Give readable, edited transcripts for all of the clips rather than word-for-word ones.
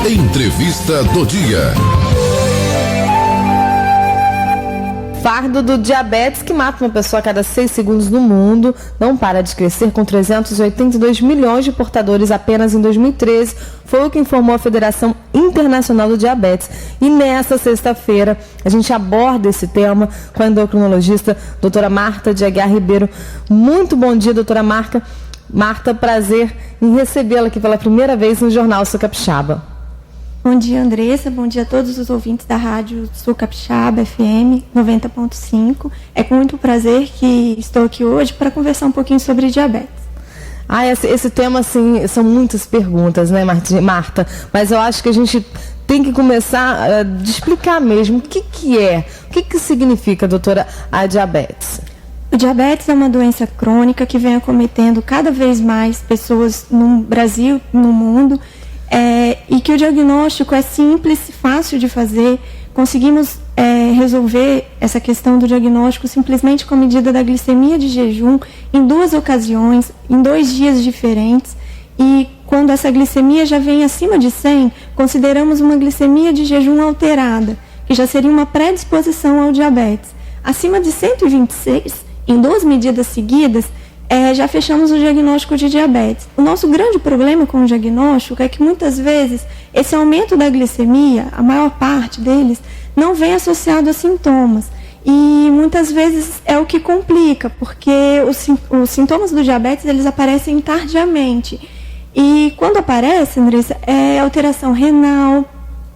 Entrevista do dia. Fardo do diabetes, que mata uma pessoa a cada 6 segundos no mundo, não para de crescer, com 382 milhões de portadores apenas em 2013, foi o que informou a Federação Internacional do Diabetes. E nessa sexta-feira, a gente aborda esse tema com a endocrinologista doutora Marta de Aguiar Ribeiro. Muito bom dia, doutora Marta. Marta, prazer em recebê-la aqui pela primeira vez no Jornal Sul Capixaba. Bom dia, Andressa. Bom dia a todos os ouvintes da Rádio Sul Capixaba, FM 90.5. É com muito prazer que estou aqui hoje para conversar um pouquinho sobre diabetes. Esse tema, assim, são muitas perguntas, né, Marta? Mas eu acho que a gente tem que começar a explicar mesmo o que significa, doutora, a diabetes. O diabetes é uma doença crônica que vem acometendo cada vez mais pessoas no Brasil, no mundo, e que o diagnóstico é simples, fácil de fazer. Conseguimos resolver essa questão do diagnóstico simplesmente com a medida da glicemia de jejum em 2 ocasiões, em 2 dias diferentes. E quando essa glicemia já vem acima de 100, consideramos uma glicemia de jejum alterada, que já seria uma predisposição ao diabetes. Acima de 126, em 2 medidas seguidas, já fechamos o diagnóstico de diabetes. O nosso grande problema com o diagnóstico é que muitas vezes esse aumento da glicemia, a maior parte deles, não vem associado a sintomas. E muitas vezes é o que complica, porque os sintomas do diabetes, eles aparecem tardiamente. E quando aparece, Andressa, é alteração renal,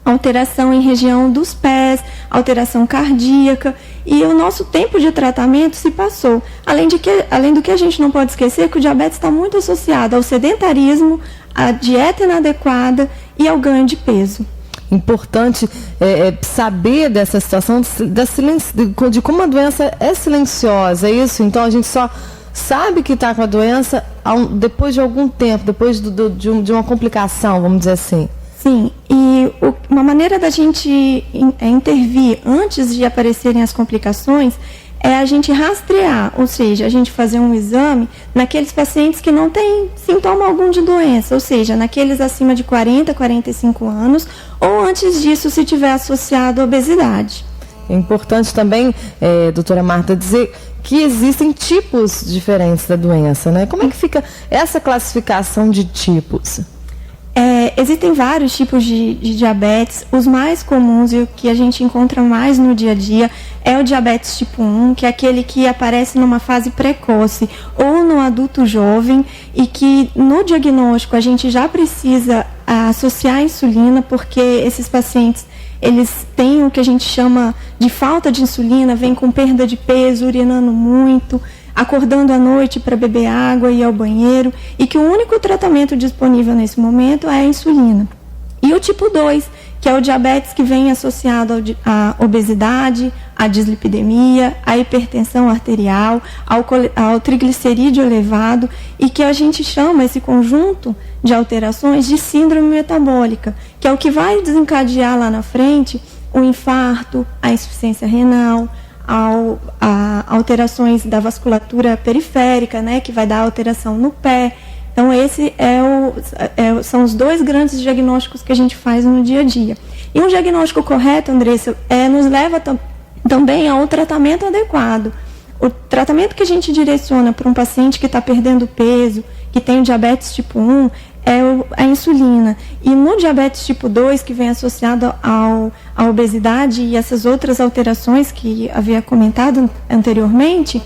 alteração em região dos pés, alteração cardíaca, e o nosso tempo de tratamento se passou. Além do que a gente não pode esquecer que o diabetes está muito associado ao sedentarismo, à dieta inadequada e ao ganho de peso. Importante saber dessa situação, de como a doença é silenciosa, é isso? Então a gente só sabe que está com a doença depois de algum tempo, depois de uma complicação, vamos dizer assim. Sim, e uma maneira da gente intervir antes de aparecerem as complicações é a gente rastrear, ou seja, a gente fazer um exame naqueles pacientes que não têm sintoma algum de doença, ou seja, naqueles acima de 40, 45 anos, ou antes disso, se tiver associado à obesidade. É importante também, doutora Marta, dizer que existem tipos diferentes da doença, né? Como é que fica essa classificação de tipos? Existem vários tipos de diabetes. Os mais comuns e o que a gente encontra mais no dia a dia é o diabetes tipo 1, que é aquele que aparece numa fase precoce ou no adulto jovem, e que no diagnóstico a gente já precisa associar a insulina, porque esses pacientes, eles têm o que a gente chama de falta de insulina, vem com perda de peso, urinando muito, acordando à noite para beber água e ir ao banheiro, e que o único tratamento disponível nesse momento é a insulina. E o tipo 2, que é o diabetes que vem associado à obesidade, à dislipidemia, à hipertensão arterial, ao triglicerídeo elevado, e que a gente chama esse conjunto de alterações de síndrome metabólica, que é o que vai desencadear lá na frente o infarto, a insuficiência renal, alterações da vasculatura periférica, né, que vai dar alteração no pé. Então, esse são os 2 grandes diagnósticos que a gente faz no dia a dia. E um diagnóstico correto, Andressa, nos leva também a um tratamento adequado. O tratamento que a gente direciona para um paciente que está perdendo peso, que tem diabetes tipo 1, é a insulina. E no diabetes tipo 2, que vem associado à obesidade e essas outras alterações que havia comentado anteriormente,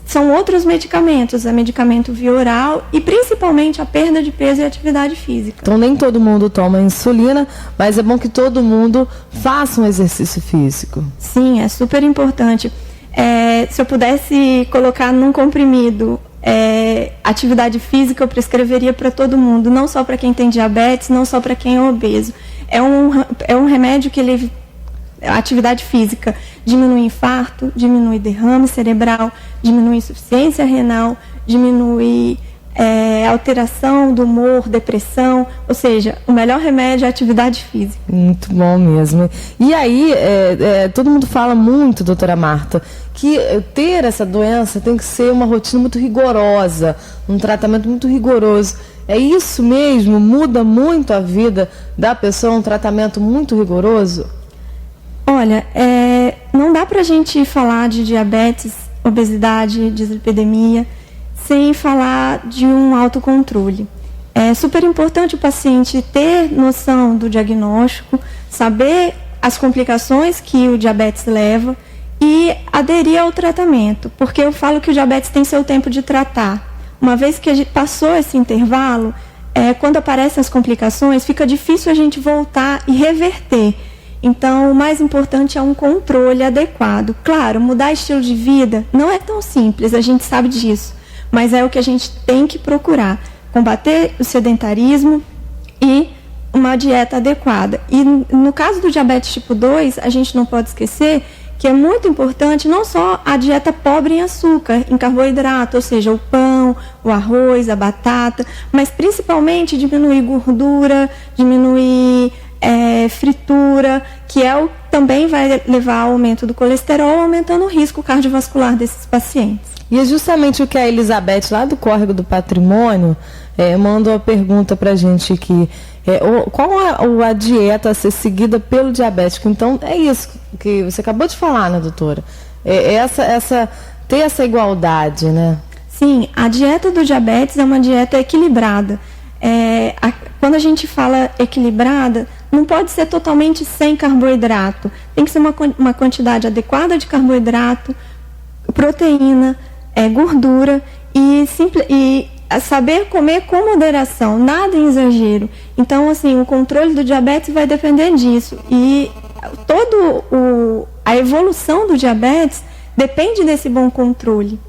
são outros medicamentos, medicamento via oral e principalmente a perda de peso e atividade física. Então nem todo mundo toma insulina, mas é bom que todo mundo faça um exercício físico. Sim, é super importante. Se eu pudesse colocar num comprimido atividade física, eu prescreveria para todo mundo, não só para quem tem diabetes, não só para quem é obeso. É um remédio que a atividade física diminui infarto, diminui derrame cerebral, diminui insuficiência renal, diminui alteração do humor, depressão, ou seja, o melhor remédio é a atividade física. Muito bom mesmo. E aí, todo mundo fala muito, doutora Marta, que ter essa doença tem que ser uma rotina muito rigorosa, um tratamento muito rigoroso. É isso mesmo? Muda muito a vida da pessoa, um tratamento muito rigoroso? Olha, não dá pra gente falar de diabetes, obesidade, dislipidemia, sem falar de um autocontrole. É super importante o paciente ter noção do diagnóstico, saber as complicações que o diabetes leva e aderir ao tratamento, porque eu falo que o diabetes tem seu tempo de tratar. Uma vez que a gente passou esse intervalo, quando aparecem as complicações, fica difícil a gente voltar e reverter. Então, o mais importante é um controle adequado. Claro, mudar estilo de vida não é tão simples, a gente sabe disso, mas é o que a gente tem que procurar. Combater o sedentarismo e uma dieta adequada. E no caso do diabetes tipo 2, a gente não pode esquecer que é muito importante não só a dieta pobre em açúcar, em carboidrato, ou seja, o pão, o arroz, a batata, mas principalmente diminuir gordura, diminuir fritura, que também vai levar ao aumento do colesterol, aumentando o risco cardiovascular desses pacientes. E é justamente o que a Elizabeth, lá do Córrego do Patrimônio, mandou a pergunta para a gente aqui. Qual a dieta a ser seguida pelo diabético? Então, é isso que você acabou de falar, né, doutora? Ter essa igualdade, né? Sim, a dieta do diabetes é uma dieta equilibrada. Quando a gente fala equilibrada, não pode ser totalmente sem carboidrato. Tem que ser uma quantidade adequada de carboidrato, proteína, gordura e saber comer com moderação, nada em exagero. Então, assim, o controle do diabetes vai depender disso. E a evolução do diabetes depende desse bom controle.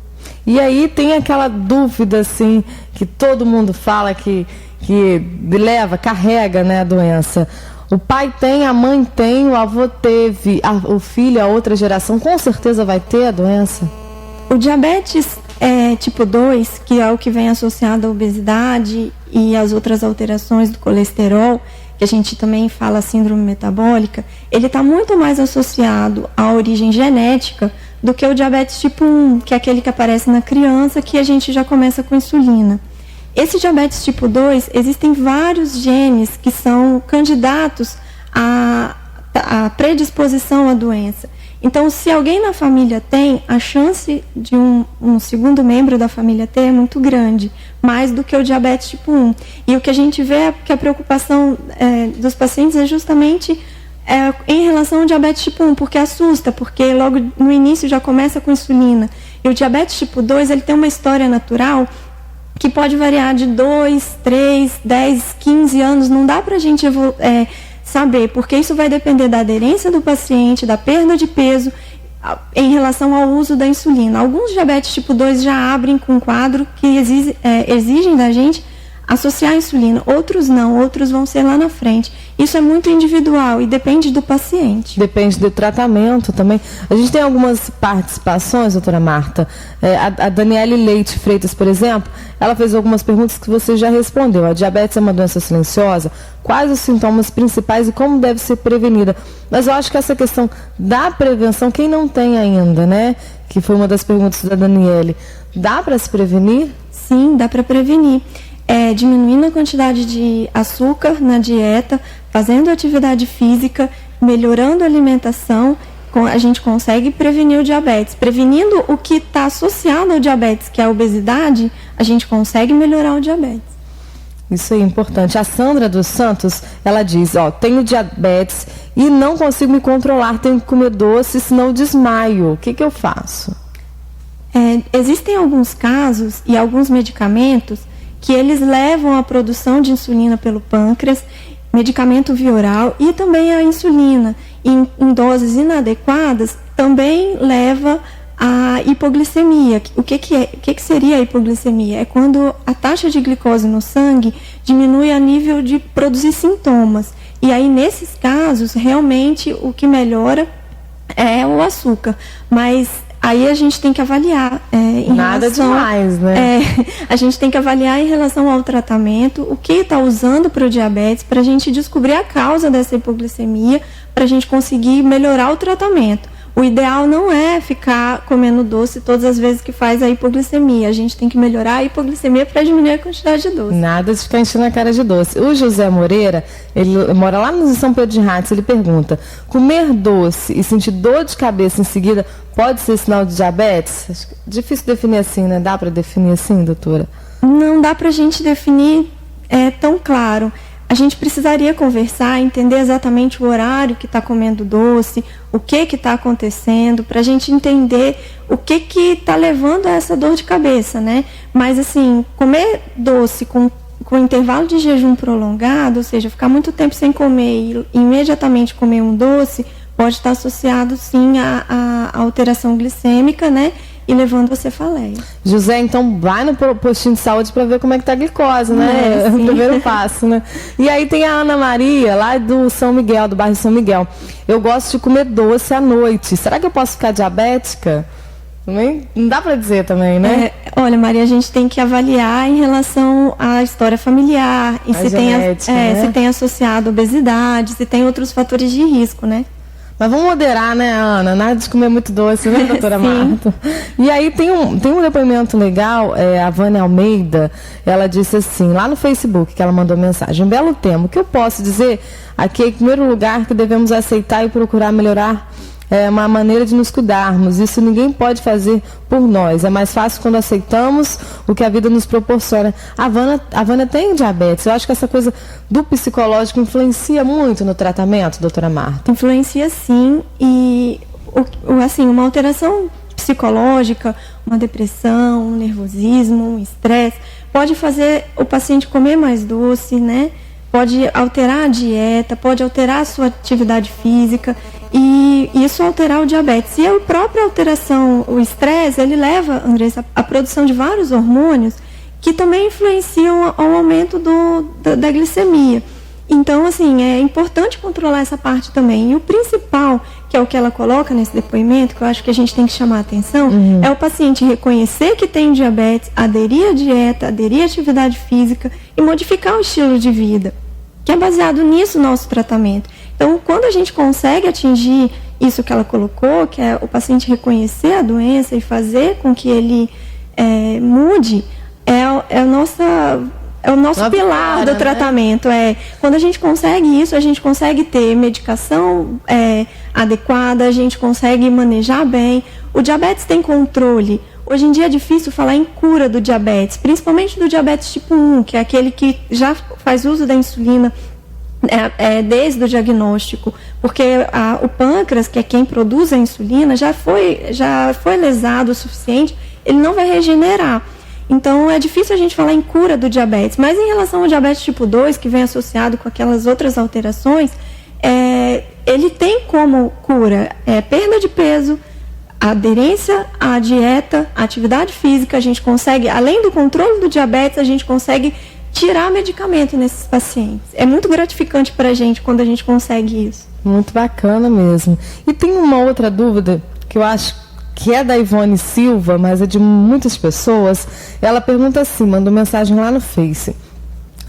E aí tem aquela dúvida, assim, que todo mundo fala que carrega, né, a doença. O pai tem, a mãe tem, o avô teve, o filho, a outra geração, com certeza vai ter a doença? O diabetes tipo 2, que é o que vem associado à obesidade e às outras alterações do colesterol, que a gente também fala síndrome metabólica, ele está muito mais associado à origem genética do que o diabetes tipo 1, que é aquele que aparece na criança, que a gente já começa com insulina. Esse diabetes tipo 2, existem vários genes que são candidatos à predisposição à doença. Então, se alguém na família tem, a chance de um segundo membro da família ter é muito grande, mais do que o diabetes tipo 1. E o que a gente vê é que a preocupação dos pacientes é justamente em relação ao diabetes tipo 1, porque assusta, porque logo no início já começa com insulina. E o diabetes tipo 2, ele tem uma história natural que pode variar de 2, 3, 10, 15 anos, não dá pra gente saber, porque isso vai depender da aderência do paciente, da perda de peso em relação ao uso da insulina. Alguns diabetes tipo 2 já abrem com um quadro que exigem da gente associar a insulina, outros não, outros vão ser lá na frente. Isso é muito individual e depende do paciente. Depende do tratamento também. A gente tem algumas participações, doutora Marta. A Daniele Leite Freitas, por exemplo, ela fez algumas perguntas que você já respondeu. A diabetes é uma doença silenciosa? Quais os sintomas principais e como deve ser prevenida? Mas eu acho que essa questão da prevenção, quem não tem ainda, né? Que foi uma das perguntas da Daniele. Dá para se prevenir? Sim, dá para prevenir. Diminuindo a quantidade de açúcar na dieta, fazendo atividade física, melhorando a alimentação, a gente consegue prevenir o diabetes. Prevenindo o que está associado ao diabetes, que é a obesidade, a gente consegue melhorar o diabetes. Isso é importante. A Sandra dos Santos, ela diz, tenho diabetes e não consigo me controlar, tenho que comer doce, senão eu desmaio. O que eu faço? Existem alguns casos e alguns medicamentos que eles levam à produção de insulina pelo pâncreas, medicamento via oral e também a insulina em doses inadequadas também leva à hipoglicemia. O que seria a hipoglicemia? É quando a taxa de glicose no sangue diminui a nível de produzir sintomas. E aí, nesses casos, realmente o que melhora é o açúcar. Mas aí a gente tem que avaliar Nada demais, né? A gente tem que avaliar em relação ao tratamento, o que está usando para o diabetes, para a gente descobrir a causa dessa hipoglicemia, para a gente conseguir melhorar o tratamento. O ideal não é ficar comendo doce todas as vezes que faz a hipoglicemia. A gente tem que melhorar a hipoglicemia para diminuir a quantidade de doce. Nada de ficar enchendo a cara de doce. O José Moreira, ele mora lá no São Pedro de Ratos, ele pergunta: comer doce e sentir dor de cabeça em seguida pode ser sinal de diabetes? Acho difícil definir assim, né? Dá para definir assim, doutora? Não dá para a gente definir tão claro. A gente precisaria conversar, entender exatamente o horário que está comendo doce, o que está acontecendo, para a gente entender o que está levando a essa dor de cabeça, né? Mas, assim, comer doce com intervalo de jejum prolongado, ou seja, ficar muito tempo sem comer e imediatamente comer um doce, pode estar associado, sim, à alteração glicêmica, né? E levando a cefaleia. José, então vai no postinho de saúde para ver como é que tá a glicose, né? É o primeiro passo, né? E aí tem a Ana Maria, lá do São Miguel, do bairro São Miguel. Eu gosto de comer doce à noite. Será que eu posso ficar diabética? Também não dá para dizer também, né? Olha, Maria, a gente tem que avaliar em relação à história familiar, e se tem associado obesidade, se tem outros fatores de risco, né? Mas vamos moderar, né, Ana? Nada de comer muito doce, né, doutora Marta? E aí tem um depoimento legal, a Vânia Almeida, ela disse assim, lá no Facebook, que ela mandou mensagem: belo tema, o que eu posso dizer aqui é, em primeiro lugar, que devemos aceitar e procurar melhorar uma maneira de nos cuidarmos. Isso ninguém pode fazer por nós. É mais fácil quando aceitamos o que a vida nos proporciona. A Vânia tem diabetes. Eu acho que essa coisa do psicológico influencia muito no tratamento, doutora Marta. Influencia, sim. E, assim, uma alteração psicológica, uma depressão, um nervosismo, um estresse, pode fazer o paciente comer mais doce, né? Pode alterar a dieta, pode alterar a sua atividade física e isso alterar o diabetes. E a própria alteração, o estresse, ele leva, Andressa, à produção de vários hormônios que também influenciam ao aumento da glicemia. Então, assim, é importante controlar essa parte também. E o principal, que é o que ela coloca nesse depoimento, que eu acho que a gente tem que chamar a atenção, é o paciente reconhecer que tem diabetes, aderir à dieta, aderir à atividade física e modificar o estilo de vida, que é baseado nisso o nosso tratamento. Então, quando a gente consegue atingir isso que ela colocou, que é o paciente reconhecer a doença e fazer com que ele mude, é o nosso pilar do tratamento. Quando a gente consegue isso, a gente consegue ter medicação adequada, a gente consegue manejar bem. O diabetes tem controle. Hoje em dia é difícil falar em cura do diabetes, principalmente do diabetes tipo 1, que é aquele que já faz uso da insulina desde o diagnóstico, porque o pâncreas, que é quem produz a insulina, já foi lesado o suficiente, ele não vai regenerar. Então, é difícil a gente falar em cura do diabetes. Mas em relação ao diabetes tipo 2, que vem associado com aquelas outras alterações, ele tem como cura perda de peso, aderência à dieta, atividade física. A gente consegue, além do controle do diabetes, a gente consegue tirar medicamento nesses pacientes. É muito gratificante para a gente quando a gente consegue isso. Muito bacana mesmo. E tem uma outra dúvida que eu acho que é da Ivone Silva, mas é de muitas pessoas. Ela pergunta assim, mandou mensagem lá no Face: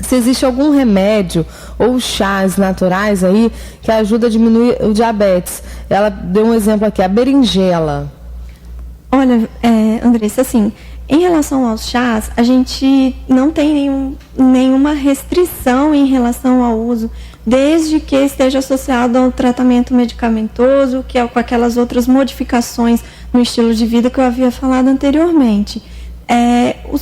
se existe algum remédio ou chás naturais aí que ajuda a diminuir o diabetes. Ela deu um exemplo aqui, a berinjela. Olha, Andressa, assim, em relação aos chás, a gente não tem nenhuma restrição em relação ao uso, desde que esteja associado ao tratamento medicamentoso, que é com aquelas outras modificações no estilo de vida que eu havia falado anteriormente.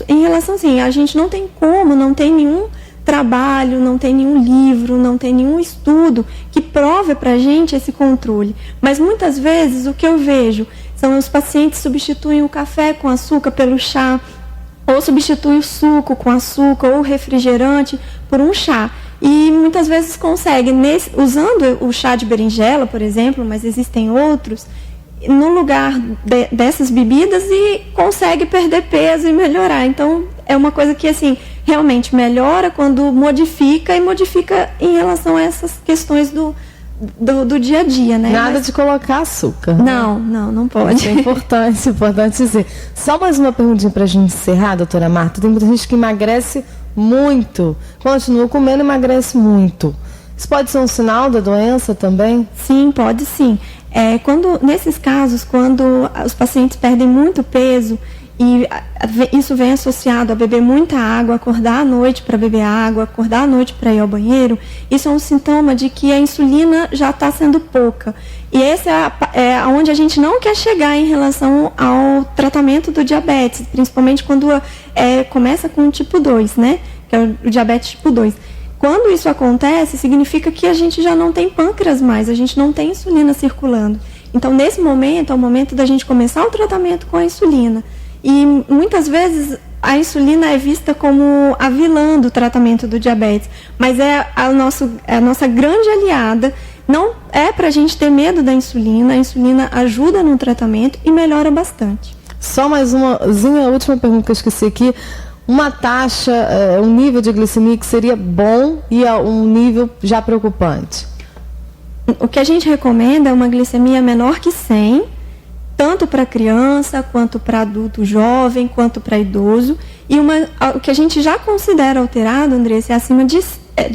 Em relação, assim, a gente não tem nenhum trabalho, não tem nenhum livro, não tem nenhum estudo que prove para a gente esse controle. Mas muitas vezes o que eu vejo são os pacientes substituem o café com açúcar pelo chá, ou substituem o suco com açúcar ou refrigerante por um chá. E muitas vezes conseguem, usando o chá de berinjela, por exemplo, mas existem outros, no lugar dessas bebidas, e consegue perder peso e melhorar. Então, é uma coisa que, assim, realmente melhora quando modifica em relação a essas questões do dia a dia, né? Nada de colocar açúcar. Não pode. Isso é importante dizer. Só mais uma perguntinha pra gente encerrar, doutora Marta. Tem muita gente que emagrece muito, continua comendo e emagrece muito. Isso pode ser um sinal da doença também? Sim, pode sim. Nesses casos, quando os pacientes perdem muito peso, e isso vem associado a beber muita água, acordar à noite para beber água, acordar à noite para ir ao banheiro, isso é um sintoma de que a insulina já está sendo pouca. E esse é onde a gente não quer chegar em relação ao tratamento do diabetes, principalmente quando começa com o tipo 2, né? Que é o diabetes tipo 2. Quando isso acontece, significa que a gente já não tem pâncreas mais, a gente não tem insulina circulando. Então, nesse momento, é o momento da gente começar o tratamento com a insulina. E muitas vezes a insulina é vista como a vilã do tratamento do diabetes, mas é a nossa grande aliada. Não é para a gente ter medo da insulina, a insulina ajuda no tratamento e melhora bastante. Só mais umazinha, a última pergunta que eu esqueci aqui. Uma taxa, um nível de glicemia que seria bom e um nível já preocupante? O que a gente recomenda é uma glicemia menor que 100, tanto para criança, quanto para adulto jovem, quanto para idoso. E o que a gente já considera alterado, Andressa, é acima de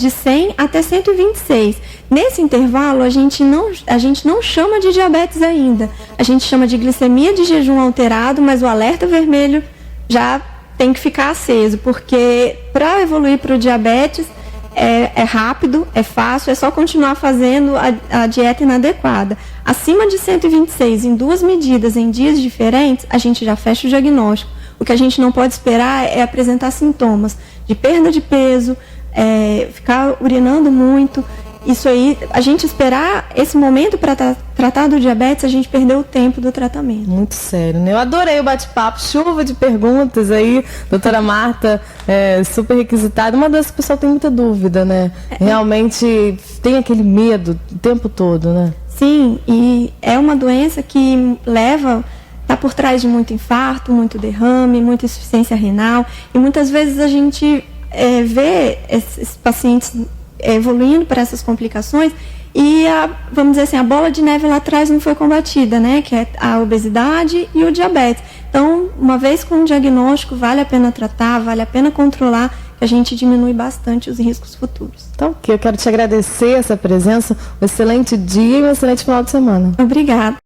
100 até 126. Nesse intervalo, a gente não chama de diabetes ainda. A gente chama de glicemia de jejum alterado, mas o alerta vermelho já tem que ficar aceso, porque para evoluir para o diabetes é rápido, é fácil, é só continuar fazendo a dieta inadequada. Acima de 126, em 2 medidas, em dias diferentes, a gente já fecha o diagnóstico. O que a gente não pode esperar é apresentar sintomas de perda de peso, ficar urinando muito. Isso aí, a gente esperar esse momento para tratar do diabetes, a gente perdeu o tempo do tratamento. Muito sério, né? Eu adorei o bate-papo, chuva de perguntas aí, doutora Marta, super requisitada. Uma doença que o pessoal tem muita dúvida, né? Realmente tem aquele medo o tempo todo, né? Sim, e é uma doença que está por trás de muito infarto, muito derrame, muita insuficiência renal, e muitas vezes a gente vê esses pacientes evoluindo para essas complicações e vamos dizer assim, a bola de neve lá atrás não foi combatida, né? Que é a obesidade e o diabetes. Então, uma vez com o diagnóstico, vale a pena tratar, vale a pena controlar, que a gente diminui bastante os riscos futuros. Então, eu quero te agradecer essa presença, um excelente dia e um excelente final de semana. Obrigada.